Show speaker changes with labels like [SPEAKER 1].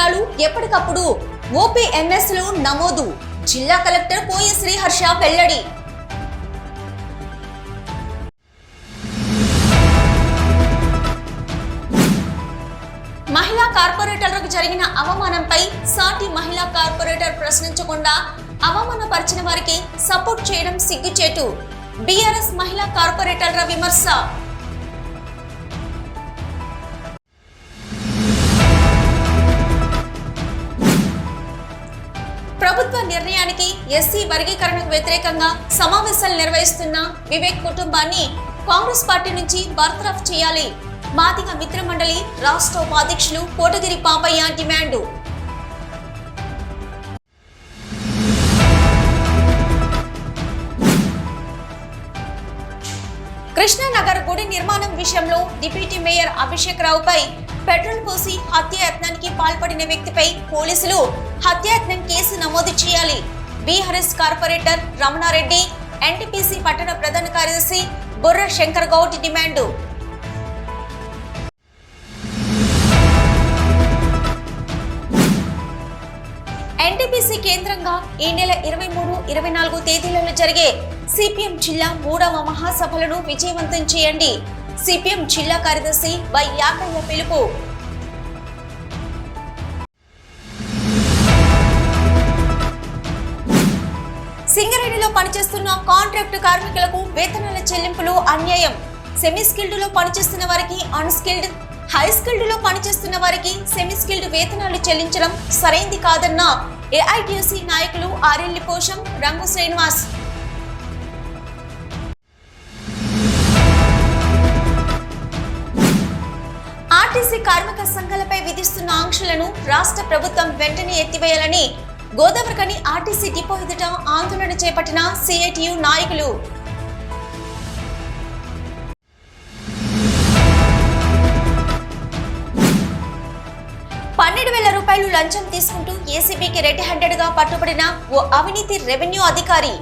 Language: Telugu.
[SPEAKER 1] విషయాలు ఎప్పటికప్పుడు ఓపీఎంఎస్ లో నమోదు. జిల్లా కలెక్టర్ పోయ శ్రీహర్ష వెల్లడి. మహిళా కార్పొరేటర్లకు జరిగిన అవమానంపై సాటి మహిళా కార్పొరేటర్ ప్రశ్నించకుండా అవమానపరిచిన వారికి సపోర్ట్ చేయడం సిగ్గుచేటు. బీఆర్ఎస్ మహిళా కార్పొరేటర్ల విమర్శ. ప్రభుత్వ నిర్ణయానికి ఎస్సీ వర్గీకరణకు వ్యతిరేకంగా సమావేశాలు నిర్వహిస్తున్న వివేక్ కుటుంబాన్ని కాంగ్రెస్ పార్టీ నుంచి బర్తరఫ్ చేయాలి. మాదిగ మిత్ర మండలి రాష్ట్ర ఉపాధ్యక్షులు కోటగిరి పాపయ్య డిమాండు. కృష్ణానగర్ గుడి నిర్మాణం విషయంలో డిప్యూటీ మేయర్ అభిషేక్ రావుపై పెట్రోల్ పోసి హత్యాయత్నానికి పాల్పడిన వ్యక్తిపై పోలీసులు హత్యాయత్నం కేసు నమోదు చేయాలి. బీఆర్ఎస్ కార్పొరేటర్ రమణారెడ్డి, ఎన్టీపీసీ పట్టణ ప్రధాన కార్యదర్శి బొర్ర శంకర్ గౌడ్ డిమాండు. ఎన్టీపీసీ కేంద్రంగా ఈ నెల 23, 24 తేదీలలో జరిగే సిపిఎం జిల్లా 3వ మహాసభలను విజయవంతం చేయండి. సిపిఎం జిల్లా కార్యదర్శి వై యాకయ్య పిలుపు. సింగరేణిలో పనిచేస్తున్న కాంట్రాక్టు కార్మికులకు వేతనాల చెల్లింపులు అన్యాయం. సెమీ స్కిల్డ్ లో పనిచేస్తున్న వారికి అన్స్కిల్డ్, హై స్కిల్డ్ లో పనిచేస్తున్న వారికి సెమీ స్కిల్డ్ వేతనాలు చెల్లించడం సరైంది కాదన్న ఏఐటీయూసీ నాయకులు ఆరెల్లి పోషం, రంగు శ్రీనివాస్. ఆర్టీసీ కార్మిక సంఘాలపై విధిస్తున్న ఆంక్షలను రాష్ట్ర ప్రభుత్వం వెంటనే ఎత్తివేయాలని గోదావరికని ఆర్టీసీ డిపో ఎదుట ఆందోళన చేపట్టిన సిఐటియు నాయకులు. రూపాయలు లంచం తీసుకుంటూ ఏసీబీకి రెడ్ హ్యాండెడ్ గా పట్టుబడిన ఓ అవినీతి రెవెన్యూ అధికారి.